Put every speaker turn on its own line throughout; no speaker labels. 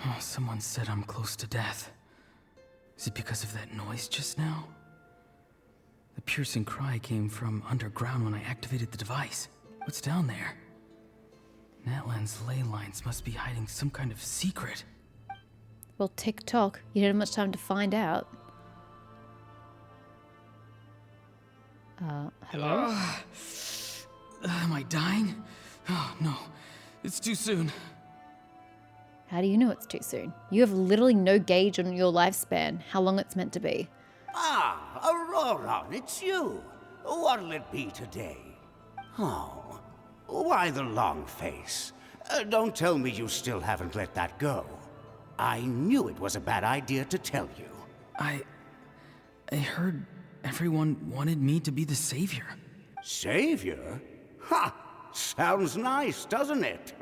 Oh, someone said I'm close to death. Is it because of that noise just now? The piercing cry came from underground when I activated the device. What's down there? Natlan's ley lines must be hiding some kind of secret.
Well, tick-tock. You didn't have much time to find out. Hello?
Am I dying? Oh, no. It's too soon.
How do you know it's too soon? You have literally no gauge on your lifespan, how long it's meant to be.
Ah, Aurora, it's you. What'll it be today? Oh, why the long face? Don't tell me you still haven't let that go. I knew it was a bad idea to tell you.
I heard everyone wanted me to be the savior.
Savior? Ha! Sounds nice, doesn't it?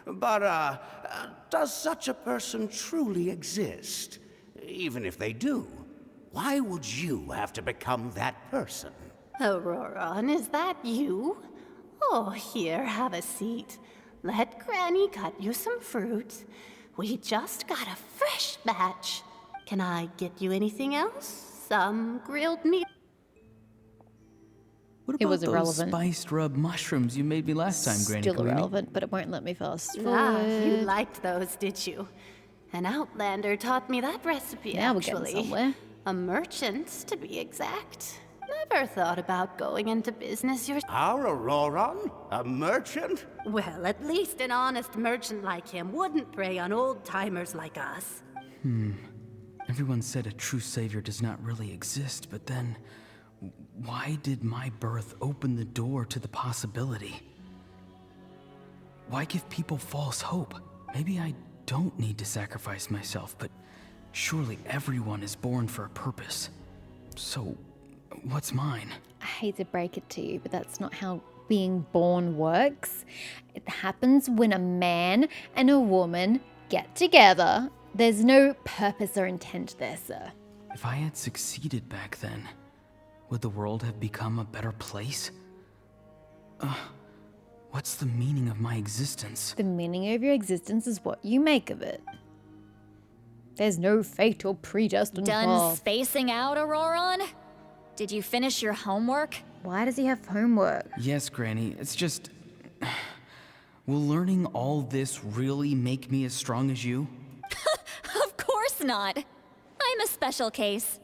But, does such a person truly exist? Even if they do, why would you have to become that person?
Aurora, is that you? Oh, here, have a seat. Let Granny cut you some fruit. We just got a fresh batch. Can I get you anything else? Some grilled meat?
What
It
about
was
those
irrelevant.
spiced rub mushrooms you made me last time, Granny
Still
Queenie?
irrelevant, but it won't let me fast
Ah, you
forward.
liked those, did you? An outlander taught me that recipe,
Now we're
actually.
getting somewhere.
A merchant, to be exact. Never thought about going into business yourself.
Our Auroron? A merchant?
Well, at least an honest merchant like him wouldn't prey on old-timers like us.
Everyone said a true savior does not really exist, but then why did my birth open the door to the possibility? Why give people false hope? Maybe I don't need to sacrifice myself, but surely everyone is born for a purpose. So, what's mine?
I hate to break it to you, but that's not how being born works. It happens when a man and a woman get together. There's no purpose or intent there, sir.
If I had succeeded back then, would the world have become a better place? What's the meaning of my existence?
The meaning of your existence is what you make of it. There's no fate or predestined
Done
path.
spacing out, Auroron? Did you finish your homework?
Why does he have homework?
Yes, Granny, it's just... Will learning all this really make me as strong as you?
Of course not. I'm a special case.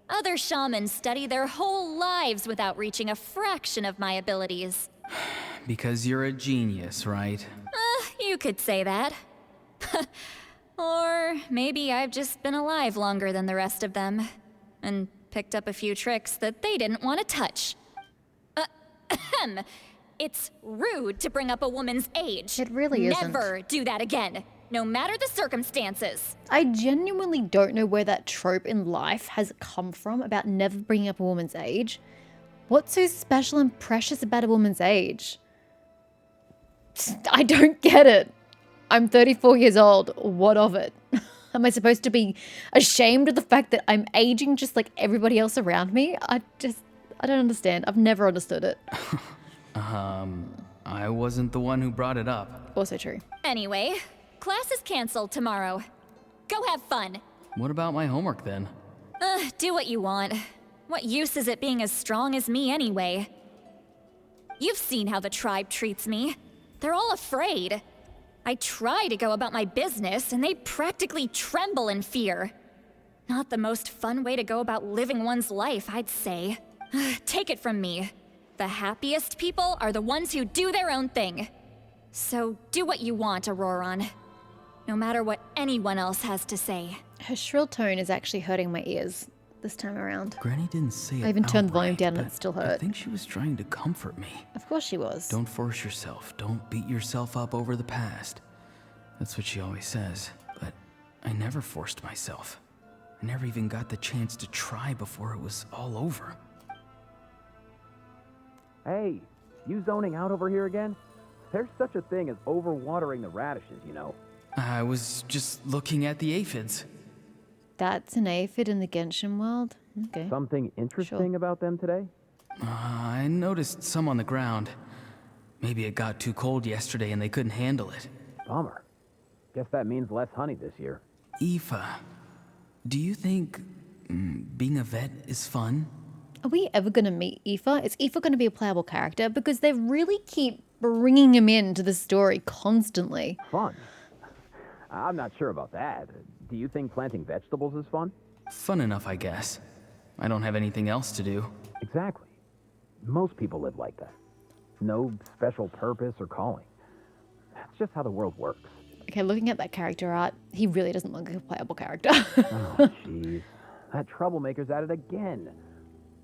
Other shamans study their whole lives without reaching a fraction of my abilities.
Because you're a genius, right?
You could say that. Or maybe I've just been alive longer than the rest of them, and picked up a few tricks that they didn't want to touch. It's rude to bring up a woman's age.
It really isn't.
Never do that again, no matter the circumstances.
I genuinely don't know where that trope in life has come from about never bringing up a woman's age. What's so special and precious about a woman's age? I don't get it. I'm 34 years old. What of it? Am I supposed to be ashamed of the fact that I'm aging just like everybody else around me? I don't understand. I've never understood it.
I wasn't the one who brought it up.
Also true.
Anyway, class is canceled tomorrow. Go have fun.
What about my homework then?
Do what you want. What use is it being as strong as me anyway? You've seen how the tribe treats me. They're all afraid. I try to go about my business, and they practically tremble in fear. Not the most fun way to go about living one's life, I'd say. Take it from me. The happiest people are the ones who do their own thing. So do what you want, Auroron. No matter what anyone else has to say.
Her shrill tone is actually hurting my ears this time around.
Granny didn't say it
I even turned the volume
outright,
down and
but
it still
I
hurt.
think she was trying to comfort me.
Of course she was.
Don't force yourself. Don't beat yourself up over the past. That's what she always says. But I never forced myself. I never even got the chance to try before it was all over.
Hey, you zoning out over here again? There's such a thing as overwatering the radishes, you know.
I was just looking at the aphids.
That's an aphid in the Genshin world? Okay.
Something interesting about them today?
I noticed some on the ground. Maybe it got too cold yesterday and they couldn't handle it.
Bummer. Guess that means less honey this year.
Aoife, do you think being a vet is fun?
Are we ever going to meet Aoife? Is Aoife going to be a playable character? Because they really keep bringing him into the story constantly.
Fun? I'm not sure about that. Do you think planting vegetables is fun?
Fun enough, I guess. I don't have anything else to do.
Exactly. Most people live like that. No special purpose or calling. That's just how the world works.
Okay, looking at that character art, he really doesn't look like a playable character.
Oh, jeez. That troublemaker's at it again.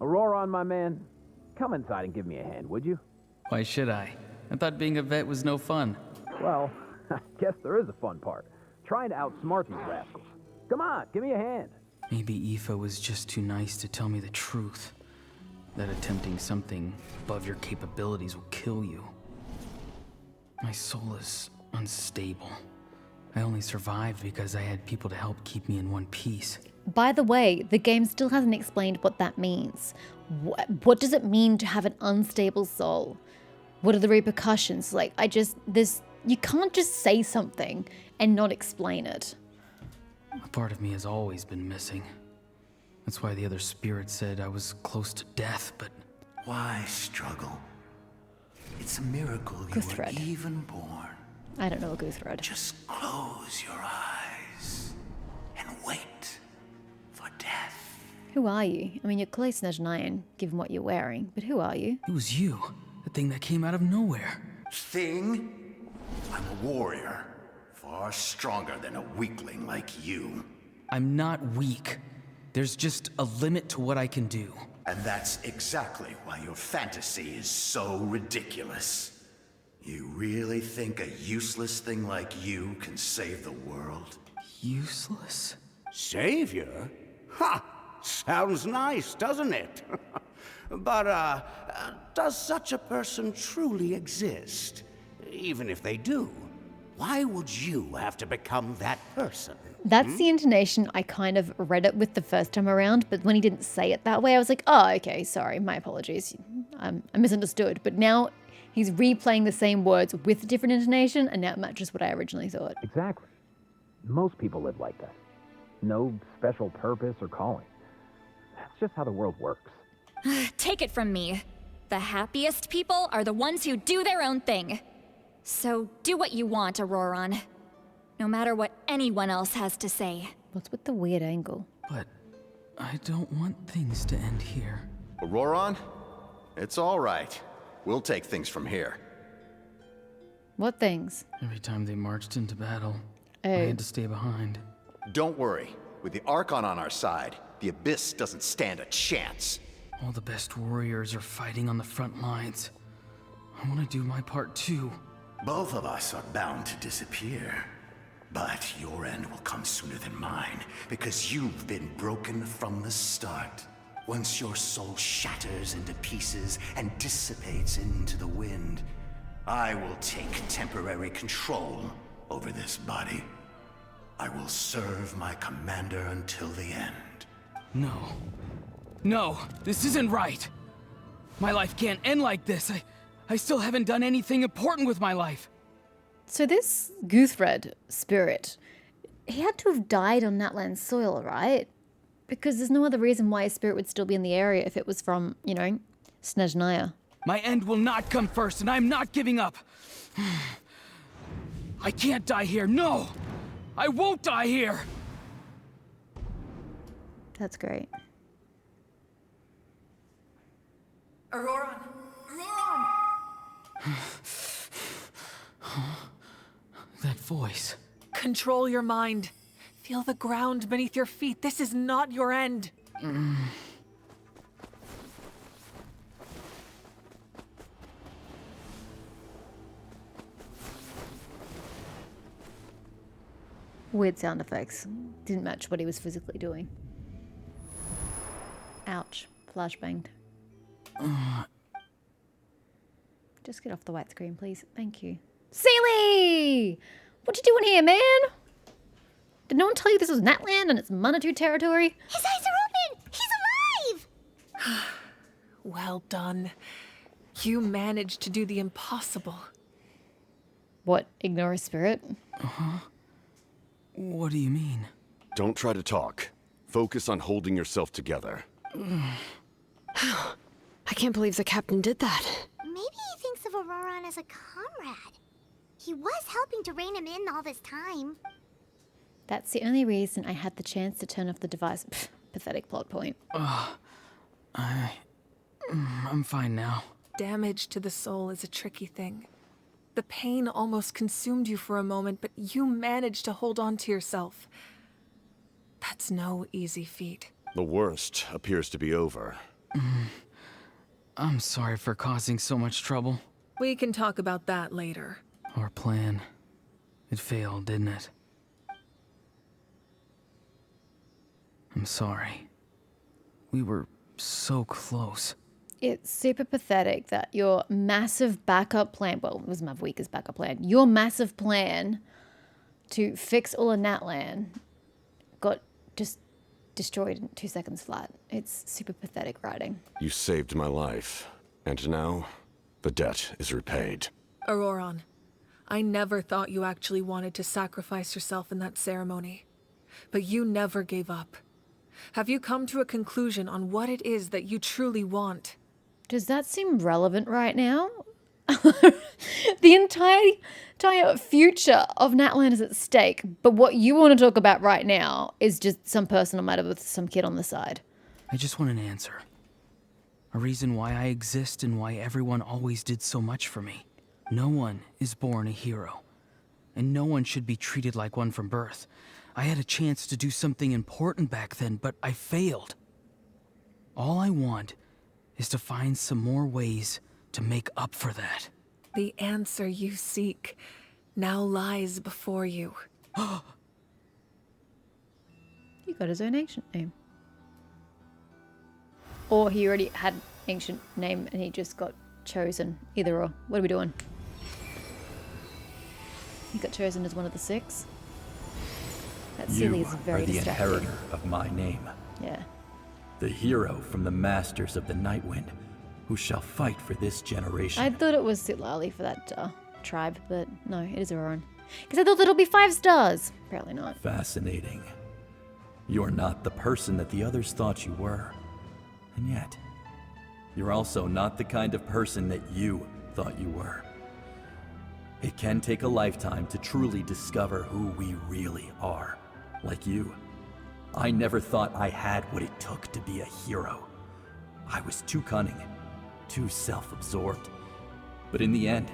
Aurora, my man, come inside and give me a hand, would you?
Why should I? I thought being a vet was no fun.
Well, I guess there is a fun part. Trying to outsmart these rascals. Come on, give me a hand.
Maybe Aoife was just too nice to tell me the truth. That attempting something above your capabilities will kill you. My soul is unstable. I only survived because I had people to help keep me in one piece.
By the way, the game still hasn't explained what that means. What does it mean to have an unstable soul? What are the repercussions? You can't just say something and not explain it.
A part of me has always been missing. That's why the other spirit said I was close to death, but...
Why struggle? It's a miracle you were
Guthred.
even born.
I don't know a Guthred.
Just close your eyes and wait for death.
Who are you? I mean, you're close to Snezhnayan, given what you're wearing, but who are you?
It was you, the thing that came out of nowhere.
Thing? I'm a warrior, far stronger than a weakling like you.
I'm not weak. There's just a limit to what I can do.
And that's exactly why your fantasy is so ridiculous. You really think a useless thing like you can save the world?
Useless?
Savior? Ha! Sounds nice, doesn't it? But, does such a person truly exist? Even if they do, why would you have to become that person?
That's the intonation I kind of read it with the first time around, but when he didn't say it that way, I was like, oh, okay, sorry, my apologies. I misunderstood. But now he's replaying the same words with a different intonation, and now it matches what I originally thought.
Exactly. Most people live like that. No special purpose or calling. That's just how the world works.
Take it from me. The happiest people are the ones who do their own thing. So do what you want, Auroron. No matter what anyone else has to say.
What's with the weird angle?
But I don't want things to end here.
Auroron? It's all right. We'll take things from here.
What things?
Every time they marched into battle, I
Oh.
had to stay behind.
Don't worry. With the Archon on our side, the Abyss doesn't stand a chance.
All the best warriors are fighting on the front lines. I want to do my part too.
Both of us are bound to disappear. But your end will come sooner than mine, because you've been broken from the start. Once your soul shatters into pieces and dissipates into the wind, I will take temporary control over this body. I will serve my commander until the end.
No. No, this isn't right. My life can't end like this. I still haven't done anything important with my life.
So this Guthred spirit, he had to have died on that land's soil, right? Because there's no other reason why a spirit would still be in the area if it was from, Snezhnaya.
My end will not come first, and I'm not giving up. I can't die here. No! I won't die here!
That's great.
Auroron! Auroron!
That voice.
Control your mind. Feel the ground beneath your feet. This is not your end.
Weird sound effects. Didn't match what he was physically doing. Ouch. Flashbanged. Just get off the white screen, please. Thank you. Sealy! What you doing here, man? Did no one tell you this was Natland and it's Manitou territory?
His eyes are open! He's alive!
Well done. You managed to do the impossible.
What, ignore a spirit?
What do you mean?
Don't try to talk. Focus on holding yourself together.
I can't believe the captain did that.
Maybe he thinks of Auroran as a comrade. He was helping to rein him in all this time.
That's the only reason I had the chance to turn off the device. Pfft, pathetic plot point.
I'm fine now.
Damage to the soul is a tricky thing. The pain almost consumed you for a moment, but you managed to hold on to yourself. That's no easy feat.
The worst appears to be over.
I'm sorry for causing so much trouble.
We can talk about that later.
Our plan. It failed, didn't it? I'm sorry. We were so close.
It's super pathetic that your massive backup plan, well, it was Mavwika's backup plan, your massive plan to fix all of Natlan got just destroyed in 2 seconds flat. It's super pathetic writing.
You saved my life, and now the debt is repaid.
Auroran, I never thought you actually wanted to sacrifice yourself in that ceremony. But you never gave up. Have you come to a conclusion on what it is that you truly want?
Does that seem relevant right now? The entire future of Natlan is at stake, but what you want to talk about right now is just some personal matter with some kid on the side.
I just want an answer. A reason why I exist and why everyone always did so much for me. No one is born a hero, and no one should be treated like one from birth. I had a chance to do something important back then, but I failed. All I want is to find some more ways to make up for that.
The answer you seek now lies before you.
He got his own ancient name. Or he already had ancient name and he just got chosen. Either or. What are we doing? He got chosen as one of the 6. That Sealy is very
are the
distracting.
inheritor of my name.
Yeah.
The hero from the masters of the Nightwind, who shall fight for this generation.
I thought it was Sitlali for that tribe, but no, it is Auroran. Because I thought it'll be 5 stars. Apparently not.
Fascinating. You're not the person that the others thought you were. And yet, you're also not the kind of person that you thought you were. It can take a lifetime to truly discover who we really are. Like you. I never thought I had what it took to be a hero. I was too cunning, too self-absorbed. But in the end,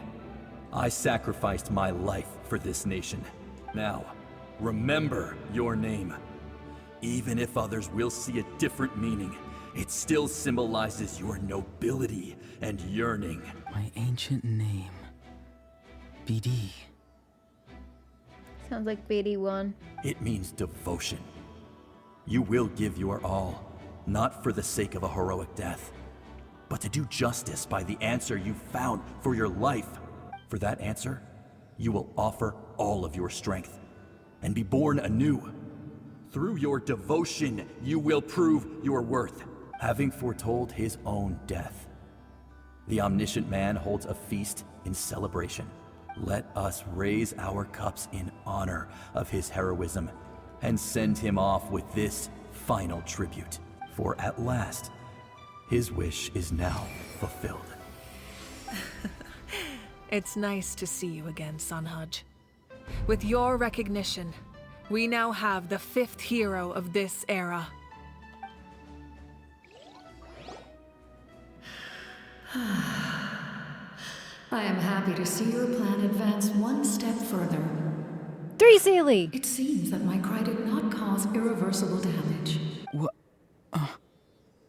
I sacrificed my life for this nation. Now, remember your name. Even if others will see a different meaning, it still symbolizes your nobility and yearning.
My ancient name. BD.
Sounds like BD1.
It means devotion. You will give your all, not for the sake of a heroic death, but to do justice by the answer you found for your life. For that answer, you will offer all of your strength and be born anew. Through your devotion, you will prove your worth, having foretold his own death. The omniscient man holds a feast in celebration. Let us raise our cups in honor of his heroism and send him off with this final tribute. For at last, his wish is now fulfilled.
It's nice to see you again, Sunhudge. With your recognition, we now have the 5th hero of this era.
I am happy to see your plan advance one step further.
3 Sealy!
It seems that my cry did not cause irreversible damage.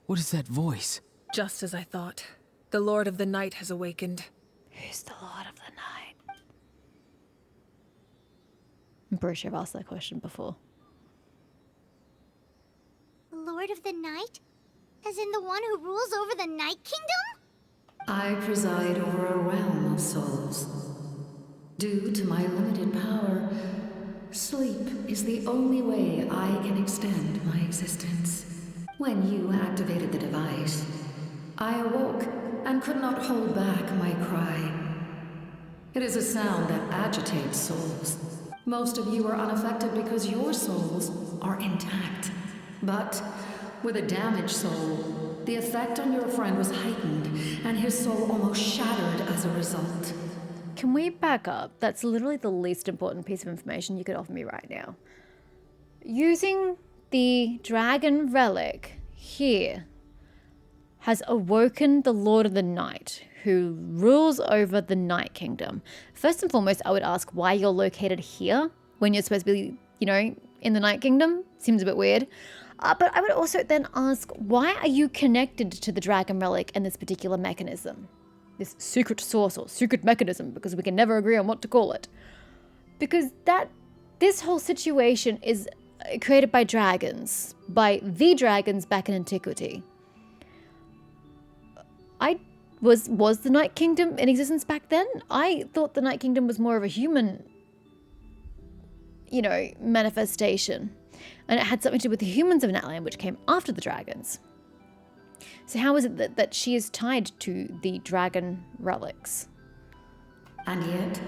What is that voice?
Just as I thought. The Lord of the Night has awakened.
Who's the Lord of the Night? I'm pretty sure I've asked that question before.
Lord of the Night? As in the one who rules over the Night Kingdom?
I preside over a realm of souls. Due to my limited power, sleep is the only way I can extend my existence. When you activated the device, I awoke and could not hold back my cry. It is a sound that agitates souls. Most of you are unaffected because your souls are intact. But with a damaged soul, the effect on your friend was heightened, and his soul almost shattered as a result.
Can we back up? That's literally the least important piece of information you could offer me right now. Using the dragon relic here has awoken the Lord of the Night, who rules over the Night Kingdom. First and foremost, I would ask why you're located here when you're supposed to be, in the Night Kingdom. Seems a bit weird. But I would also then ask, why are you connected to the dragon relic and this particular mechanism? This secret source or secret mechanism, because we can never agree on what to call it. Because this whole situation is created by dragons, by the dragons back in antiquity. Was the Night Kingdom in existence back then? I thought the Night Kingdom was more of a human, manifestation. And it had something to do with the humans of Natlan, which came after the dragons. So how is it that she is tied to the dragon relics?
And yet,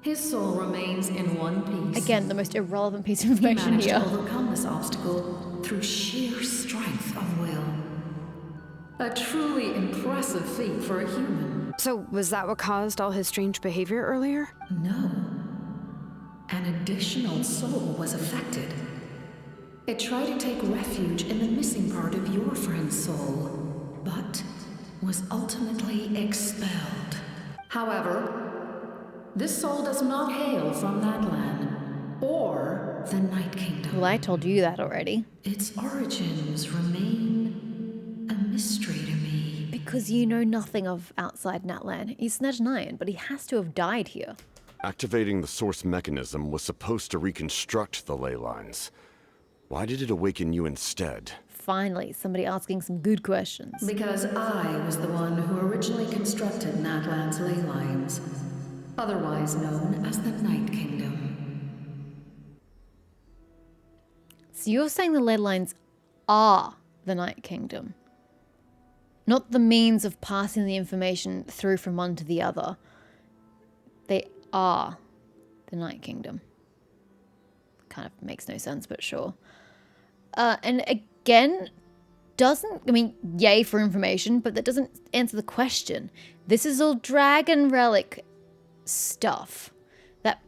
his soul remains in one piece.
Again, the most irrelevant piece of information
he
here.
managed to overcome this obstacle through sheer strength of will. A truly impressive feat for a human.
So, was that what caused all his strange behavior earlier?
No. An additional soul was affected. It tried to take refuge in the missing part of your friend's soul, but was ultimately expelled. However, this soul does not hail from Natlan or the Night Kingdom.
Well, I told you that already.
Its origins remain a mystery to me.
Because you know nothing of outside Natlan. He's Snezhnayan, but he has to have died here.
Activating the source mechanism was supposed to reconstruct the ley lines. Why did it awaken you instead?
Finally, somebody asking some good questions.
Because I was the one who originally constructed Natlan's ley lines, otherwise known as the Night Kingdom.
So you're saying the ley lines are the Night Kingdom, not the means of passing the information through from one to the other. They are the Night Kingdom. Kind of makes no sense, but sure. And again, yay for information, but that doesn't answer the question. This is all dragon relic stuff that,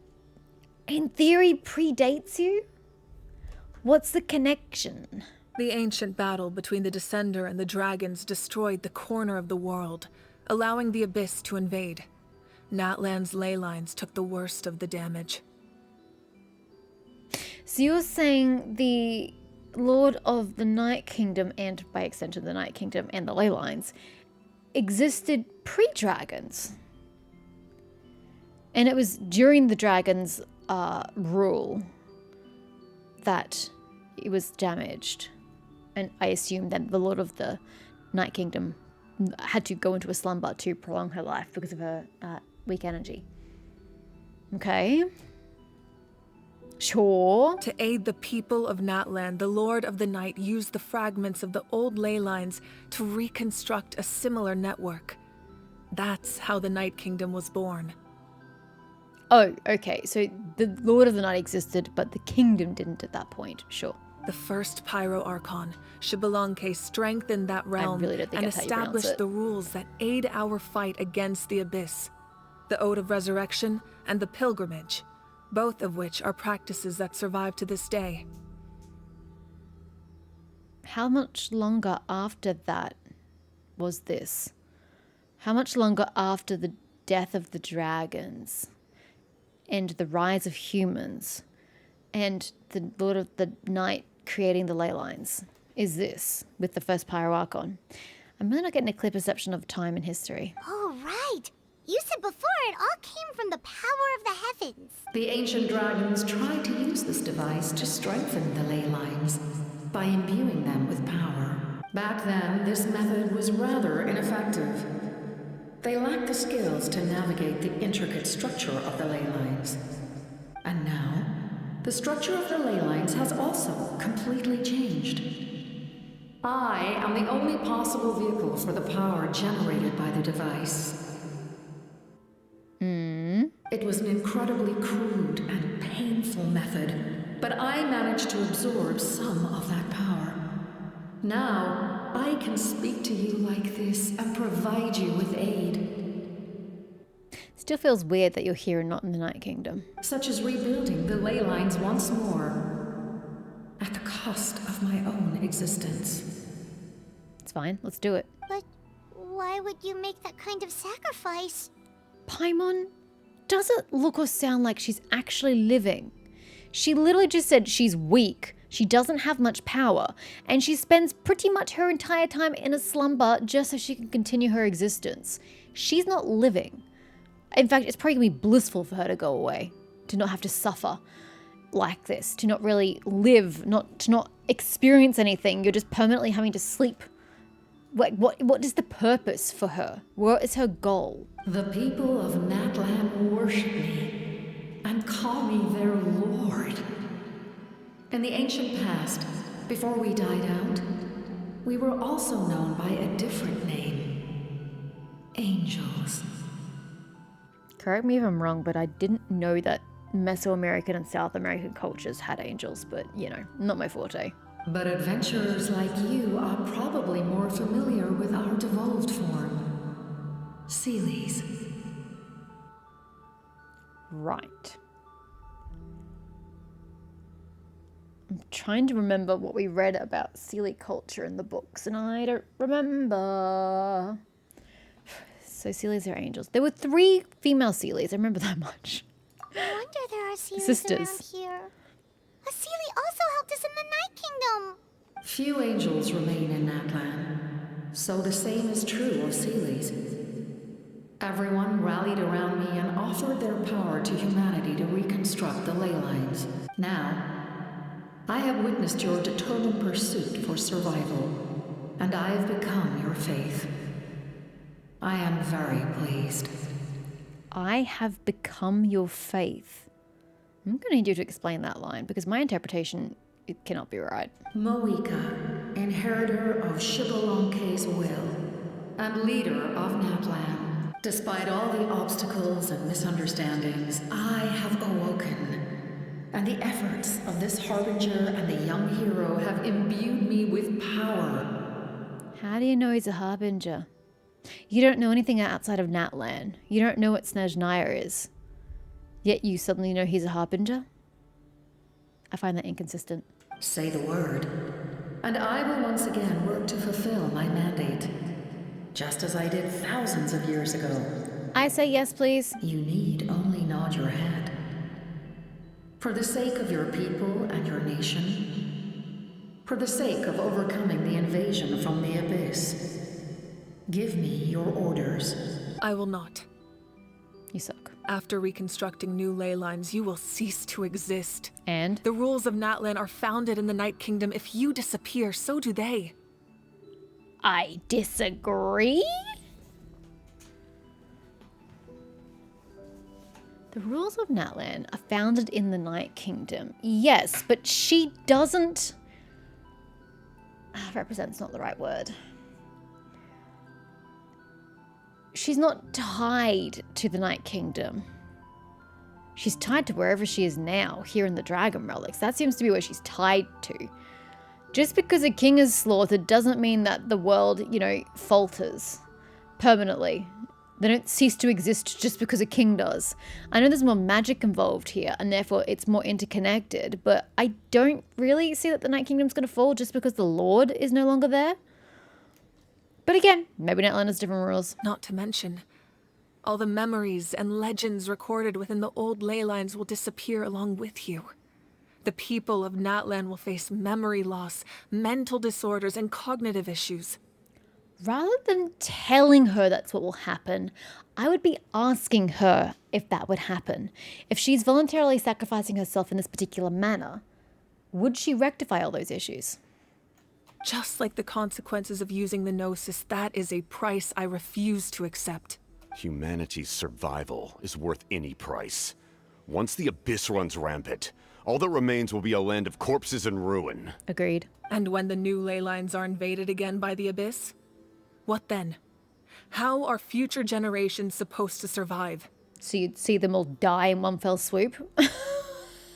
in theory, predates you. What's the connection?
The ancient battle between the Descender and the dragons destroyed the corner of the world, allowing the Abyss to invade. Natlan's ley lines took the worst of the damage.
So you're saying the Lord of the Night Kingdom, and by extension the Night Kingdom and the ley lines, existed pre-dragons? And it was during the dragons' rule that it was damaged. And I assume that the Lord of the Night Kingdom had to go into a slumber to prolong her life because of her weak energy. Okay. Sure.
To aid the people of Natlan, the Lord of the Night used the fragments of the old ley lines to reconstruct a similar network. That's how the Night Kingdom was born.
Oh, okay. So the Lord of the Night existed, but the kingdom didn't at that point. Sure.
The first Pyro Archon, Xbalanque, strengthened that realm and established the rules that aid our fight against the Abyss. The Ode of Resurrection and the Pilgrimage, both of which are practices that survive to this day.
How much longer after that was this? How much longer after the death of the dragons and the rise of humans and the Lord of the Night creating the ley lines is this with the first Pyro Archon? I'm really not getting a clear perception of time and history.
Oh, right. You said before it all came from the power of the heavens.
The ancient dragons tried to use this device to strengthen the ley lines by imbuing them with power. Back then, this method was rather ineffective. They lacked the skills to navigate the intricate structure of the ley lines. And now, the structure of the ley lines has also completely changed. I am the only possible vehicle for the power generated by the device. It was an incredible incredibly crude and painful method, but I managed to absorb some of that power. Now, I can speak to you like this and provide you with aid.
Still feels weird that you're here and not in the Night Kingdom.
Such as rebuilding the ley lines once more, at the cost of my own existence.
It's fine, let's do it.
But why would you make that kind of sacrifice?
Paimon doesn't look or sound like she's actually living. She literally just said she's weak, she doesn't have much power, and she spends pretty much her entire time in a slumber just so she can continue her existence. She's not living. In fact, it's probably gonna be blissful for her to go away, to not have to suffer like this, to not really live, to not experience anything. You're just permanently having to sleep. What is the purpose for her? What is her goal?
The people of Natlan worship me and call me their lord. In the ancient past, before we died out, we were also known by a different name. Angels.
Correct me if I'm wrong, but I didn't know that Mesoamerican and South American cultures had angels, but you know, not my forte.
But adventurers like you are probably more familiar with our devolved form. Seelies.
Right. I'm trying to remember what we read about Seelie culture in the books, and I don't remember. So Seelies are angels. There were 3 female Seelies, I remember that much.
No wonder there are Seelies
Sisters.
around here. A Seelie also helped us in the Night Kingdom.
Few angels remain in Natlan, so the same is true of Seelies. Everyone rallied around me and offered their power to humanity to reconstruct the ley lines. Now, I have witnessed your determined pursuit for survival, and I have become your faith. I am very pleased.
I have become your faith. I'm going to need you to explain that line, because my interpretation, it cannot be right.
Moika, inheritor of Shibalonke's will, and leader of Natlan. Despite all the obstacles and misunderstandings, I have awoken. And the efforts of this Harbinger and the young hero have imbued me with power.
How do you know he's a Harbinger? You don't know anything outside of Natlan. You don't know what Snezhnaya is. Yet you suddenly know he's a Harbinger? I find that inconsistent.
Say the word, and I will once again work to fulfill my mandate, just as I did thousands of years ago.
I say yes, please.
You need only nod your head. For the sake of your people and your nation, for the sake of overcoming the invasion from the Abyss, give me your orders.
I will not.
You suck.
After reconstructing new ley lines, you will cease to exist.
And?
The rules of Natlan are founded in the Night Kingdom. If you disappear, so do they.
I disagree. The rules of Natlan are founded in the Night Kingdom. Yes, but she doesn't... represent's not the right word. She's not tied to the Night Kingdom. She's tied to wherever she is now, here in the Dragon Relics. That seems to be where she's tied to. Just because a king is slaughtered doesn't mean that the world, falters permanently. They don't cease to exist just because a king does. I know there's more magic involved here, and therefore it's more interconnected, but I don't really see that the Night Kingdom's going to fall just because the Lord is no longer there. But again, maybe Natlan has different rules.
Not to mention, all the memories and legends recorded within the old ley lines will disappear along with you. The people of Natlan will face memory loss, mental disorders, and cognitive issues.
Rather than telling her that's what will happen, I would be asking her if that would happen. If she's voluntarily sacrificing herself in this particular manner, would she rectify all those issues?
Just like the consequences of using the Gnosis, that is a price I refuse to accept.
Humanity's survival is worth any price. Once the Abyss runs rampant, all that remains will be a land of corpses and ruin.
Agreed.
And when the new ley lines are invaded again by the Abyss? What then? How are future generations supposed to survive?
So you'd see them all die in one fell swoop?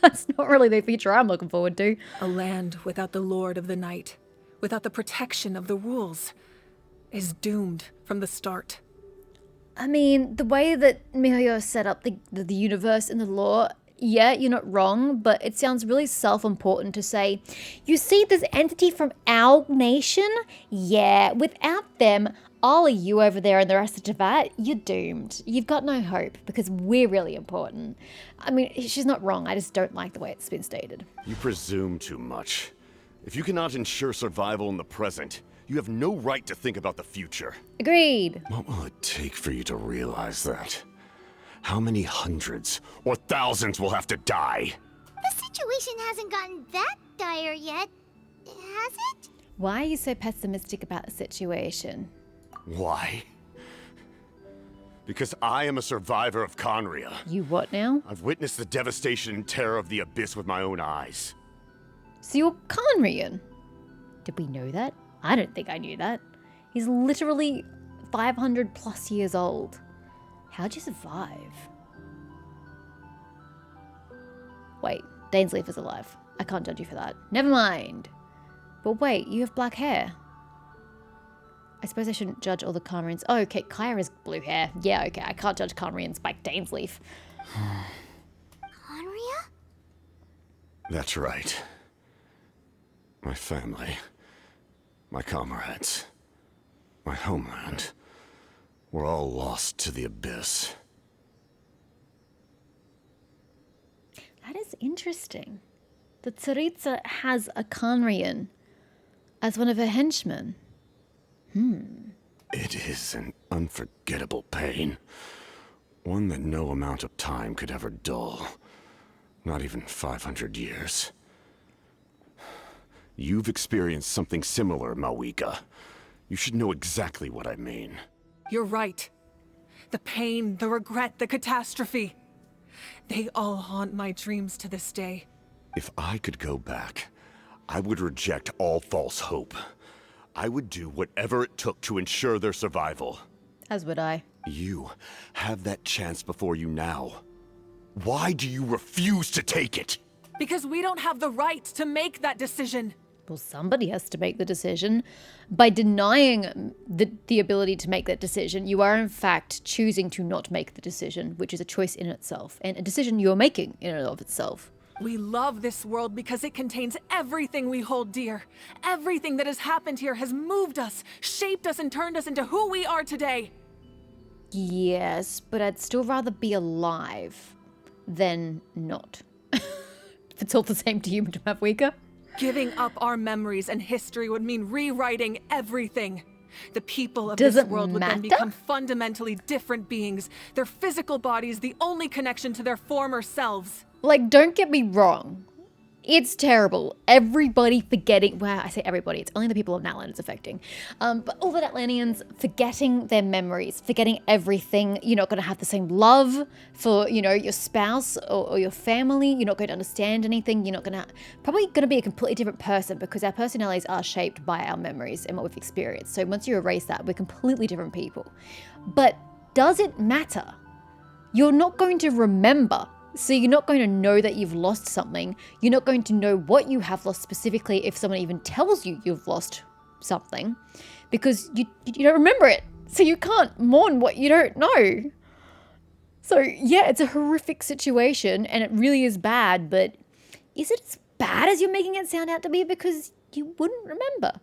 That's not really the future I'm looking forward to.
A land without the Lord of the Night, without the protection of the rules, is doomed from the start.
I mean, the way that Mihoyo set up the universe and the lore, yeah, you're not wrong, but it sounds really self-important to say, you see this entity from our nation? Yeah, without them, all of you over there and the rest of Teyvat, you're doomed. You've got no hope because we're really important. I mean, she's not wrong. I just don't like the way it's been stated.
You presume too much. If you cannot ensure survival in the present, you have no right to think about the future.
Agreed.
What will it take for you to realize that? How many hundreds or thousands will have to die?
The situation hasn't gotten that dire yet, has it?
Why are you so pessimistic about the situation?
Why? Because I am a survivor of Conria.
You what now?
I've witnessed the devastation and terror of the Abyss with my own eyes.
So you're Conrian? Did we know that? I don't think I knew that. He's literally 500 plus years old. How'd you survive? Wait, Dainsleif is alive. I can't judge you for that. Never mind. But wait, you have black hair. I suppose I shouldn't judge all the Conrians. Oh, okay, Kaya has blue hair. Yeah, okay, I can't judge Conrians by Dainsleif.
Conria?
That's right. My family, my comrades, my homeland, were all lost to the Abyss.
That is interesting. The Tsaritsa has a Conrian as one of her henchmen.
It is an unforgettable pain. One that no amount of time could ever dull. Not even 500 years. You've experienced something similar, Mawika. You should know exactly what I mean.
You're right. The pain, the regret, the catastrophe. They all haunt my dreams to this day.
If I could go back, I would reject all false hope. I would do whatever it took to ensure their survival.
As would I.
You have that chance before you now. Why do you refuse to take it?
Because we don't have the right to make that decision.
Well, somebody has to make the decision. By denying the ability to make that decision, you are in fact choosing to not make the decision, which is a choice in itself, and a decision you're making in and of itself.
We love this world because it contains everything we hold dear. Everything that has happened here has moved us, shaped us, and turned us into who we are today.
Yes, but I'd still rather be alive than not. If it's all the same to you, Mavwika.
Giving up our memories and history would mean rewriting everything. The people of
Does
this
it
world would then
matter?
become fundamentally different beings, their physical bodies the only connection to their former selves.
Like, don't get me wrong. It's terrible. Everybody forgetting... Well, I say everybody. It's only the people of Natlan it's affecting. But all the Natlannians forgetting their memories, forgetting everything. You're not going to have the same love for, you know, your spouse or your family. You're not going to understand anything. You're not going to... Probably going to be a completely different person because our personalities are shaped by our memories and what we've experienced. So once you erase that, we're completely different people. But does it matter? You're not going to remember. So you're not going to know that you've lost something. You're not going to know what you have lost specifically if someone even tells you you've lost something because you don't remember it. So you can't mourn what you don't know. So yeah, it's a horrific situation and it really is bad, but is it as bad as you're making it sound out to be? Because you wouldn't remember.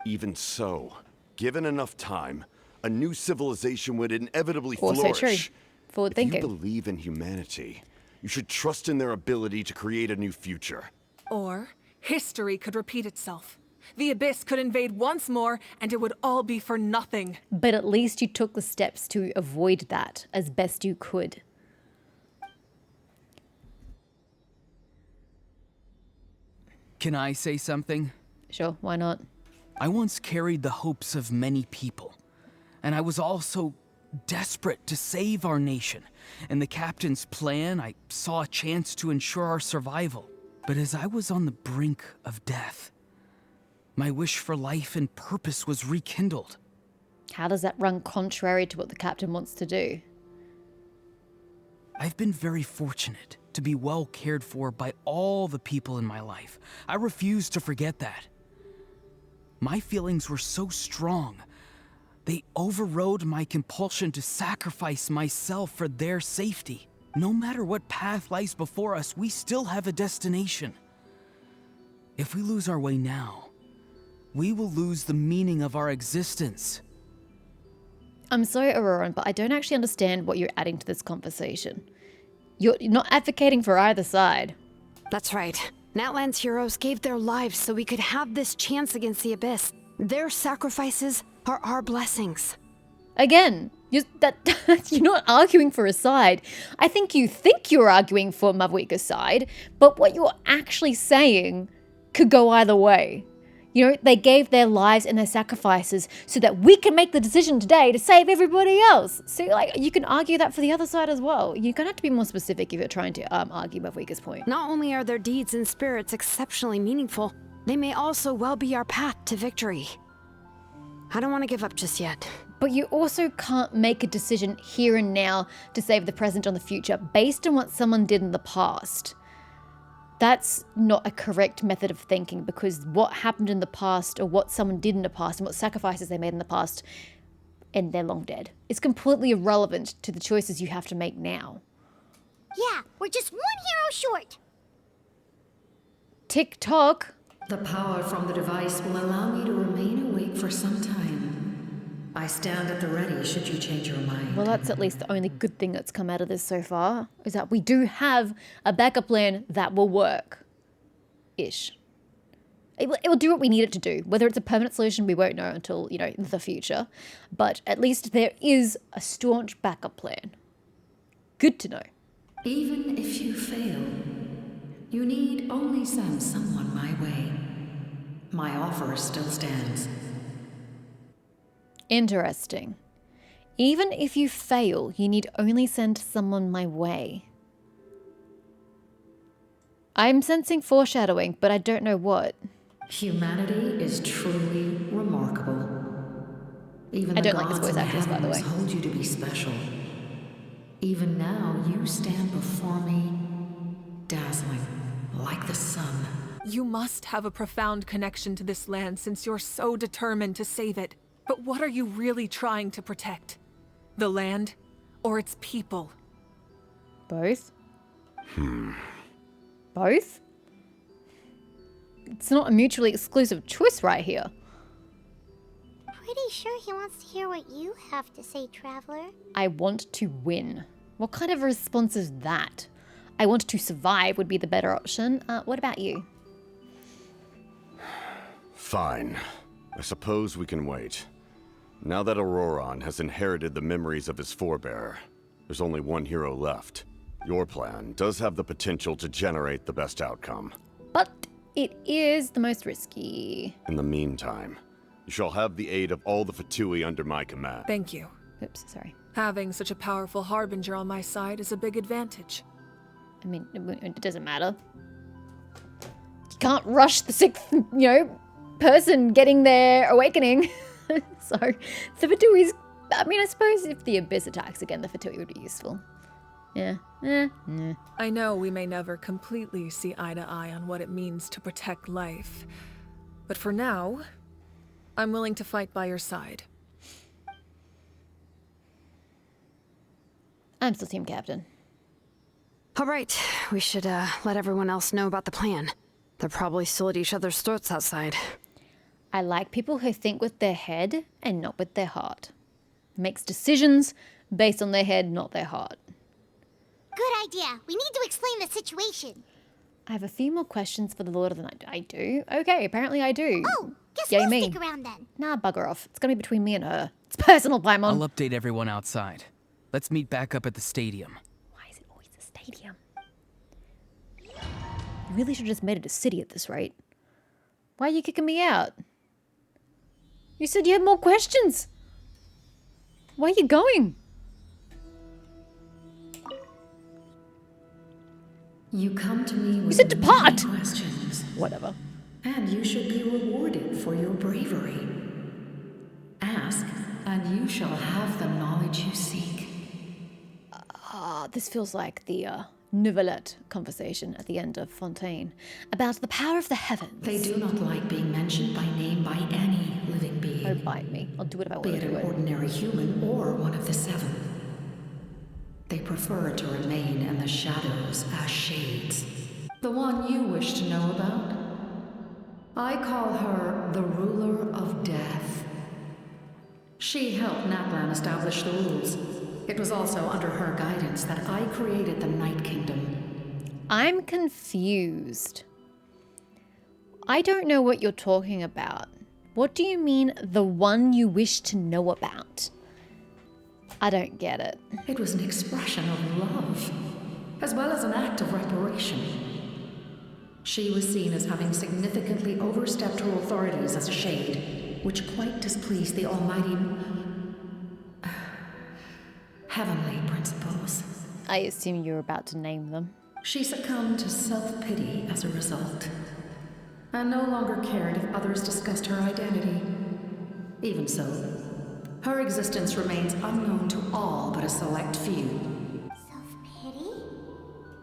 Even so, given enough time, a new civilization would inevitably flourish.
Also true. Forward thinking.
If you believe in humanity, you should trust in their ability to create a new future.
Or history could repeat itself. The Abyss could invade once more, and it would all be for nothing.
But at least you took the steps to avoid that as best you could.
Can I say something?
Sure, why not?
I once carried the hopes of many people, and I was also desperate to save our nation. In the captain's plan, I saw a chance to ensure our survival. But as I was on the brink of death, my wish for life and purpose was rekindled.
How does that run contrary to what the captain wants to do?
I've been very fortunate to be well cared for by all the people in my life. I refuse to forget that. My feelings were so strong. They overrode my compulsion to sacrifice myself for their safety. No matter what path lies before us, we still have a destination. If we lose our way now, we will lose the meaning of our existence.
I'm sorry, Auroran, but I don't actually understand what you're adding to this conversation. You're not advocating for either side.
That's right. Natlan's heroes gave their lives so we could have this chance against the Abyss. Their sacrifices are our blessings.
Again, you're not arguing for a side. I think you're arguing for Mavuika's side, but what you're actually saying could go either way. You know, they gave their lives and their sacrifices so that we can make the decision today to save everybody else. So, like, you can argue that for the other side as well. You're gonna have to be more specific if you're trying to argue Mavuika's point.
Not only are their deeds and spirits exceptionally meaningful, they may also well be our path to victory. I don't want to give up just yet.
But you also can't make a decision here and now to save the present or the future based on what someone did in the past. That's not a correct method of thinking, because what happened in the past or what someone did in the past and what sacrifices they made in the past, and they're long dead, is completely irrelevant to the choices you have to make now.
Yeah, we're just one hero short.
Tick-tock.
The power from the device will allow me to remain awake for some time. I stand at the ready should you change your mind.
Well, that's at least the only good thing that's come out of this so far, is that we do have a backup plan that will work. Ish. It will do what we need it to do. Whether it's a permanent solution, we won't know until, the future. But at least there is a staunch backup plan. Good to know.
Even if you fail, you need only send someone my way. My offer still stands.
Interesting. Even if you fail, you need only send someone my way. I'm sensing foreshadowing, but I don't know what.
Humanity is truly remarkable. Even
I
the
don't like this
gods
voice
in the
actress, by the
heavens
way.
hold you to be special. Even now, you stand before me, dazzling like the sun.
You must have a profound connection to this land since you're so determined to save it. But what are you really trying to protect? The land or its people?
Both? Both? It's not a mutually exclusive choice right here.
Pretty sure he wants to hear what you have to say, Traveler.
I want to win. What kind of a response is that? I want to survive would be the better option. What about you?
Fine. I suppose we can wait. Now that Auroran has inherited the memories of his forebear, there's only one hero left. Your plan does have the potential to generate the best outcome.
But it is the most risky.
In the meantime, you shall have the aid of all the Fatui under my command.
Thank you.
Oops, sorry.
Having such a powerful harbinger on my side is a big advantage.
I mean, it doesn't matter. You can't rush the sixth, person getting their awakening. So, the Fatui's... I mean, I suppose if the Abyss attacks again, the Fatui would be useful. Yeah.
I know we may never completely see eye to eye on what it means to protect life. But for now, I'm willing to fight by your side.
I'm still team captain.
All right, we should let everyone else know about the plan. They're probably still at each other's throats outside.
I like people who think with their head and not with their heart. Makes decisions based on their head, not their heart.
Good idea. We need to explain the situation.
I have a few more questions for the Lord of the Night. I do? Okay, apparently I do.
Oh, guess
Yay
we'll
me.
stick around then.
Nah, bugger off. It's gonna be between me and her. It's personal, Paimon.
I'll update everyone outside. Let's meet back up at the stadium.
Why is it always the stadium? You really should have just made it a city at this rate. Why are you kicking me out? You said you had more questions. Where are you going?
You come to me with
You said depart!
many questions.
Whatever.
And you should be rewarded for your bravery. Ask, and you shall have the knowledge you seek.
this feels like the Novelette conversation at the end of Fontaine about the power of the heavens.
They do not like being mentioned by name by any living being.
Oh, bite me. I'll do it if I want
Be
to
it
do
an
it.
ordinary human or one of the seven. They prefer to remain in the shadows as shades. The one you wish to know about? I call her the ruler of death. She helped Natlan establish the rules. It was also under her guidance that I created the Night Kingdom.
I'm confused. I don't know what you're talking about. What do you mean, the one you wish to know about? I don't get it.
It was an expression of love, as well as an act of reparation. She was seen as having significantly overstepped her authorities as a shade, which quite displeased the almighty heavenly principles.
I assume you're about to name them.
She succumbed to self-pity as a result, and no longer cared if others discussed her identity. Even so, her existence remains unknown to all but a select few.
Self-pity?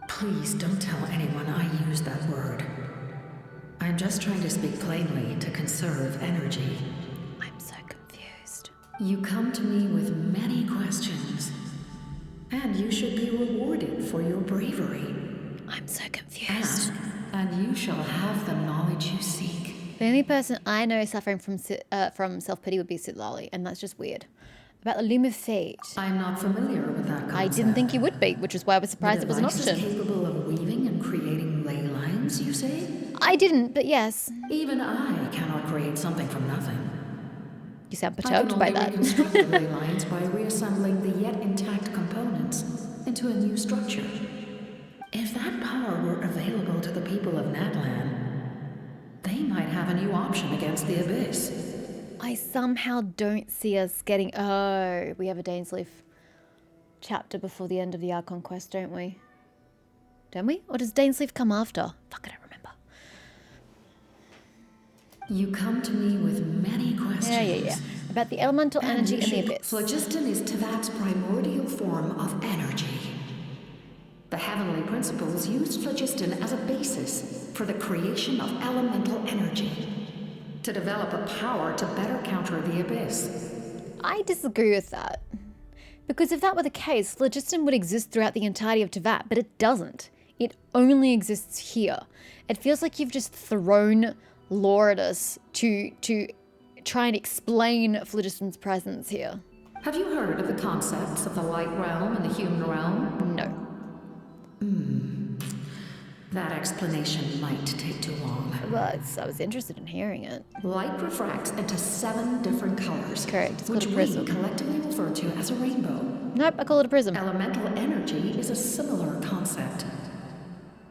Please don't tell anyone I used that word. I'm just trying to speak plainly to conserve energy.
I'm so confused.
You come to me with many questions, and you should be rewarded for your bravery.
I'm so confused.
Ask, and you shall have the knowledge you seek.
The only person I know suffering from self-pity would be Sitlali, and that's just weird. About the Loom of Fate.
I'm not familiar with that concept.
I didn't think you would be, which is why I was surprised it was an
The device
option.
is capable of weaving and creating ley lines, you say?
I didn't, but yes.
Even I cannot create something from nothing.
You sound perturbed by that.
I can only reconstruct the ley lines by reassembling the yet intact components into a new structure. If that power were available to the people of Natlan, they might have a new option against the Abyss.
I somehow don't see us getting... Oh, we have a Dainsleif chapter before the end of the Archon quest, don't we? Don't we? Or does Dainsleif come after? Fuck, I don't remember.
You come to me with many questions.
Yeah. About the elemental energy in the Abyss.
Phlogiston is Teyvat's primordial form of energy. The heavenly principles used phlogiston as a basis for the creation of elemental energy, to develop a power to better counter the Abyss.
I disagree with that. Because if that were the case, phlogiston would exist throughout the entirety of Teyvat, but it doesn't. It only exists here. It feels like you've just thrown lore at us to try and explain phlogiston's presence here.
Have you heard of the concepts of the light realm and the human realm?
No.
That explanation might take too long.
But I was interested in hearing it.
Light refracts into 7 different colors.
Correct. It's
which
called a
we
prism.
collectively refer to as a rainbow.
Nope, I call it a prism.
Elemental energy is a similar concept.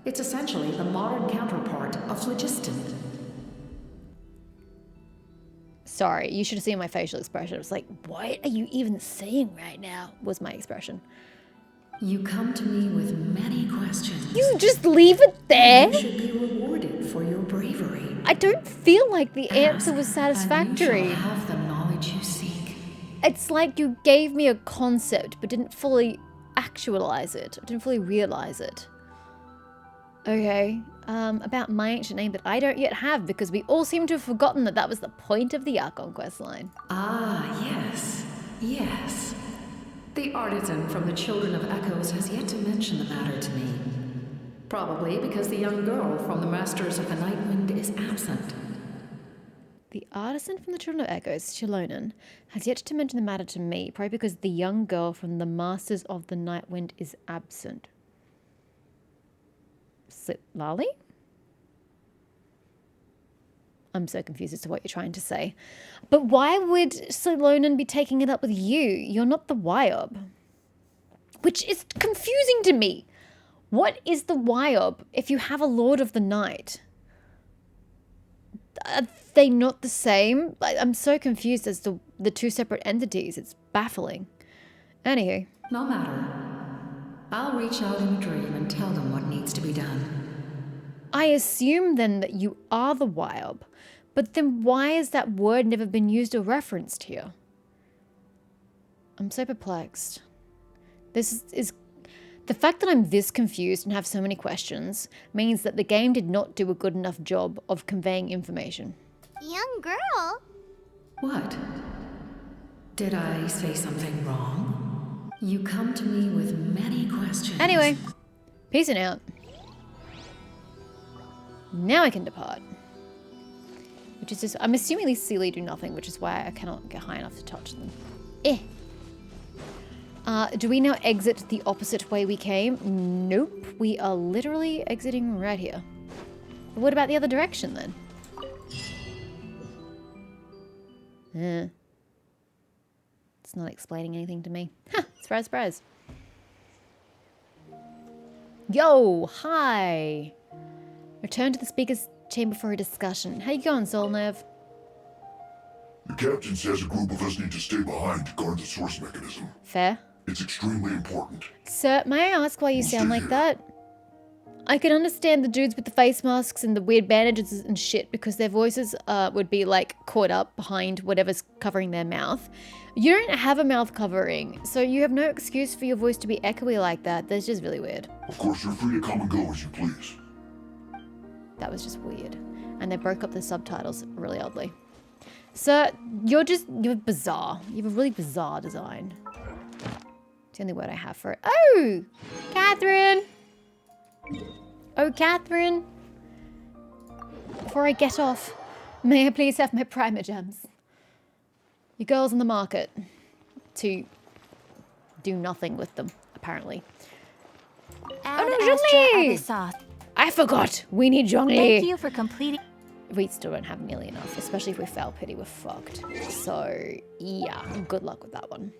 It's essentially the modern counterpart of phlogiston.
Sorry, you should have seen my facial expression. It was like, what are you even saying right now? Was my expression.
You come to me with many questions.
You just leave it there?
You should be rewarded for your bravery.
I don't feel like the answer was satisfactory.
And you shall have the knowledge you seek.
It's like you gave me a concept but didn't fully actualize it. Didn't fully realize it. Okay, about my ancient name that I don't yet have because we all seem to have forgotten that that was the point of the Archon quest line.
Ah, yes. The artisan from the Children of Echoes has yet to mention the matter to me. Probably because the young girl from the Masters of the Nightwind is absent.
The artisan from the Children of Echoes, Shilonan, has yet to mention the matter to me, probably because the young girl from the Masters of the Nightwind is absent. Lali? I'm so confused as to what you're trying to say. But why would Shilonan be taking it up with you? You're not the Wyob. Which is confusing to me. What is the Wyob if you have a Lord of the Night? Are they not the same? I'm so confused as to the two separate entities. It's baffling. Anywho.
No matter. I'll reach out in a dream and tell them what needs to be done.
I assume then that you are the Wyob, but then why has that word never been used or referenced here? I'm so perplexed. This The fact that I'm this confused and have so many questions means that the game did not do a good enough job of conveying information.
Young girl?
What? Did I say something wrong? You come to me with many questions.
Anyway, peacing out. Now I can depart. Which is just, I'm assuming these Sealy do nothing, which is why I cannot get high enough to touch them. Do we now exit the opposite way we came? Nope. We are literally exiting right here. But what about the other direction then? It's not explaining anything to me. Huh, surprise, surprise. Yo, hi. Return to the speaker's chamber for a discussion. How you going, Solnev?
The captain says a group of us need to stay behind to guard the source mechanism.
Fair.
It's extremely important.
Sir, may I ask why you sound like that? I can understand the dudes with the face masks and the weird bandages and shit because their voices would be like caught up behind whatever's covering their mouth. You don't have a mouth covering, so you have no excuse for your voice to be echoey like that. That's just really weird.
Of course, you're free to come and go as you please.
That was just weird. And they broke up the subtitles really oddly. Sir, you're bizarre. You have a really bizarre design. It's the only word I have for it. Oh, Catherine. Oh, Catherine. Before I get off, may I please have my primer gems? Your girl's in the market to do nothing with them, apparently.
Add
Oh no,
extra
Zhongli!
sauce.
I forgot. We need Zhongli.
Thank you for completing.
We still don't have nearly enough, especially if we fail pity, we're fucked. So, yeah, good luck with that one.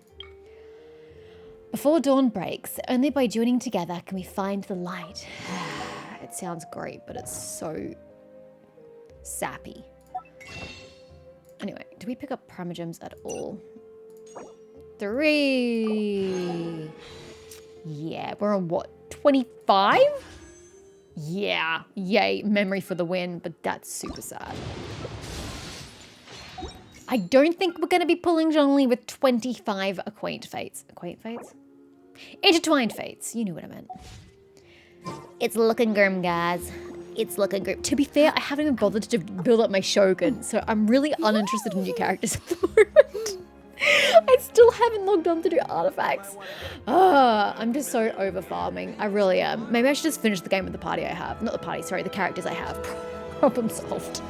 Before dawn breaks, only by joining together can we find the light. It sounds great, but it's so sappy. Anyway, do we pick up primogems at all? 3. Yeah, we're on what, 25? Yeah, yay, memory for the win, but that's super sad. I don't think we're going to be pulling Zhongli with 25 Acquaint Fates. Acquaint Fates? Intertwined Fates. You knew what I meant. It's looking grim, guys. It's looking grim. To be fair, I haven't even bothered to build up my Shogun, so I'm really uninterested in new characters at the moment. I still haven't logged on to do artifacts. I'm just so over farming. I really am. Maybe I should just finish the game with the party I have. Not the party, sorry, the characters I have. Problem solved.